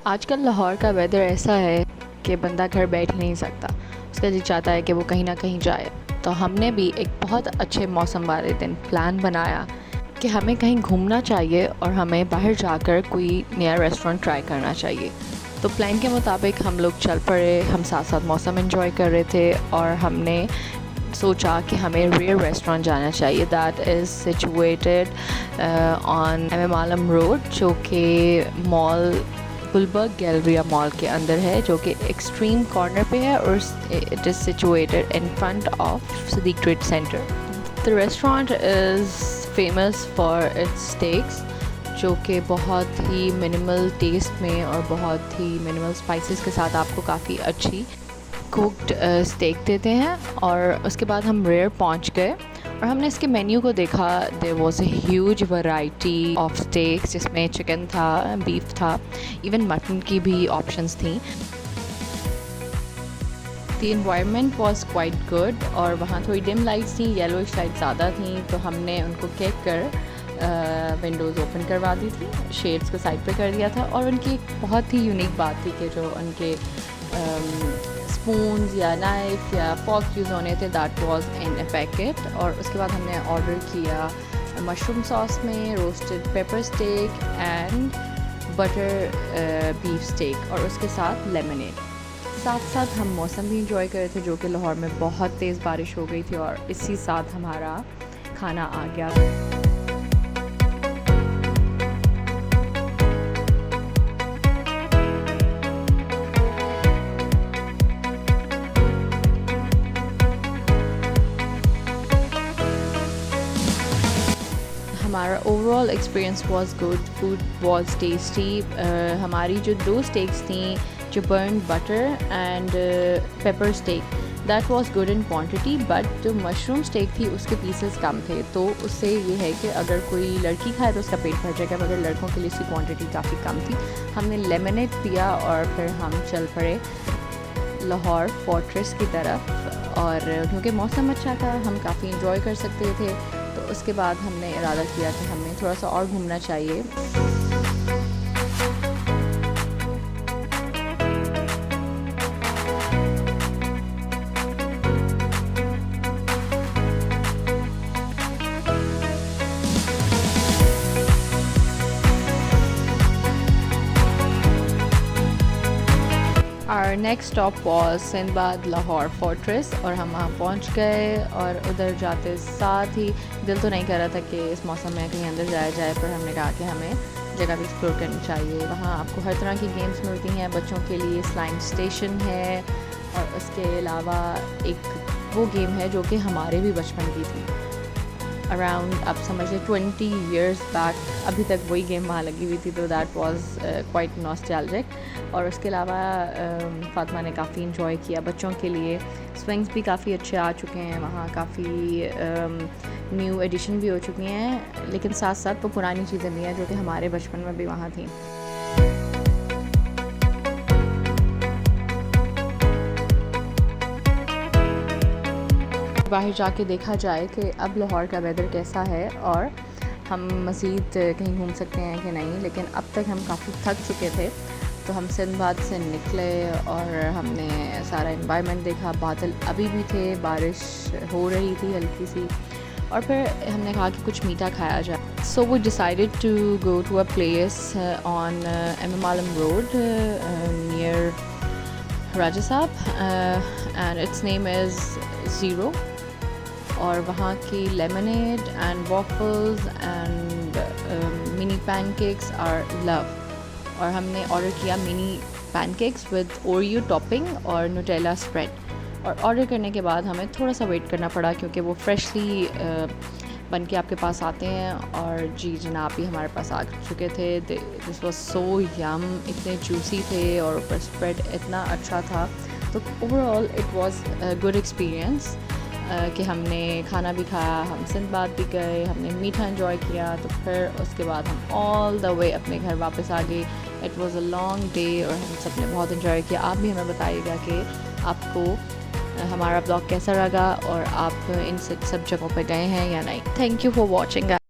आजकल लाहौर का वेदर ऐसा है कि बंदा घर बैठ ही नहीं सकता। उसका जी चाहता है कि वो कहीं ना कहीं जाए। तो हमने भी एक बहुत अच्छे मौसम वाले दिन प्लान बनाया कि हमें कहीं घूमना चाहिए और हमें बाहर जाकर कोई नया रेस्टोरेंट ट्राई करना चाहिए। तो प्लान के मुताबिक हम लोग चल पड़े। हम साथ साथ मौसम एंजॉय कर रहे थे और हमने सोचा कि हमें रेयर रेस्टोरेंट जाना चाहिए that is situated on M Alam road, जो कि मॉल गुलबर्ग गैलरिया मॉल के अंदर है, जो कि एक्सट्रीम कॉर्नर पे है और it is situated in front of Siddique trade center. The restaurant is famous for its steaks, जो कि बहुत ही मिनिमल टेस्ट में और बहुत ही मिनिमल स्पाइसेस के साथ आपको काफ़ी अच्छी कुक्ड स्टेक देते हैं। और उसके बाद हम रेयर पहुंच गए और हमने इसके मेन्यू को देखा। There was a huge variety of steaks, जिसमें चिकन था, बीफ था, इवन मटन की भी ऑप्शंस थी। The environment was quite good और वहाँ थोड़ी डिम लाइट्स थी, येलोइश लाइट ज़्यादा थी, तो हमने उनको केक कर विंडोज़ ओपन करवा दी थी, शेड्स को साइड पे कर दिया था। और उनकी एक बहुत ही यूनिक बात थी कि जो उनके स्पून्स या नाइफ या फॉक यूज़ होने थे that was in a packet. और उसके बाद हमने ऑर्डर किया मशरूम सॉस में roasted pepper steak and butter beef steak और उसके साथ लेमनेड। साथ साथ हम मौसम भी इंजॉय कर रहे थे, जो कि लाहौर में बहुत तेज़ बारिश हो गई थी और इसी साथ हमारा खाना आ गया। हमारा overall experience was good, food was tasty. हमारी जो 2 स्टेक्स थी, जो burn butter and pepper steak, that was good in quantity, but जो मशरूम स्टेक थी उसके पीसेस कम थे। तो उससे ये है कि अगर कोई लड़की खाए तो उसका पेट भर जाएगा, मगर लड़कों के लिए इसकी क्वांटिटी काफ़ी कम थी। हमने लेमनेड पिया और फिर हम चल पड़े लाहौर फोर्ट्रेस की तरफ। और क्योंकि मौसम अच्छा था, हम काफ़ी इंजॉय कर सकते थे, तो उसके बाद हमने इरादा किया कि हमें थोड़ा सा और घूमना चाहिए। Our next stop was Sinbad Lahore fortress और हम वहाँ पहुँच गए। और उधर जाते साथ ही दिल तो नहीं कर रहा था कि इस मौसम में कहीं अंदर जाया जाए, पर हमने कहा कि हमें जगह भी एक्सप्लोर करनी चाहिए। वहाँ आपको हर तरह की गेम्स मिलती हैं, बच्चों के लिए स्लाइम स्टेशन है और उसके अलावा एक वो गेम है जो कि हमारे भी बचपन की थी। अराउंड आप समझिए 20 ईयर्स बैक अभी तक वही गेम वहाँ लगी हुई थी, तो दैट वाज क्वाइट नॉस्टैल्जिक। और उसके अलावा फातिमा ने काफ़ी इंजॉय किया। बच्चों के लिए स्विंग्स भी काफ़ी अच्छे आ चुके हैं वहाँ, काफ़ी न्यू एडिशन भी हो चुकी हैं, लेकिन साथ साथ वो पुरानी चीज़ें भी हैं जो कि हमारे बचपन में भी वहाँ थी। बाहर जाके देखा जाए कि अब लाहौर का वेदर कैसा है और हम मज़ीद कहीं घूम सकते हैं कि नहीं, लेकिन अब तक हम काफ़ी थक चुके थे। तो हम सिंदबाद से निकले और हमने सारा एनवायरनमेंट देखा। बादल अभी भी थे, बारिश हो रही थी हल्की सी, और फिर हमने कहा कि कुछ मीठा खाया जाए। So we decided to go to a place on M Alam road near Raja Sahab and it's name is zero. और वहाँ की lemonade and waffles and mini pancakes are love. और हमने ऑर्डर किया mini pancakes with Oreo topping और Nutella spread. और order करने के बाद हमें थोड़ा सा वेट करना पड़ा, क्योंकि वो फ्रेशली बन के आपके पास आते हैं। और जी जनाब भी हमारे पास आ चुके थे। दिस वाज सो यम, इतने जूसी थे और ऊपर स्प्रेड इतना अच्छा था। तो overall it was a good experience कि हमने खाना भी खाया, हम सिंदबाद भी गए, हमने मीठा एंजॉय किया। तो फिर उसके बाद हम ऑल द वे अपने घर वापस आ गए। It was a long day और हम सब ने बहुत एंजॉय किया। आप भी हमें बताइएगा कि आपको हमारा ब्लॉग कैसा लगा और आप इन सब जगहों पे गए हैं या नहीं। Thank you for watching.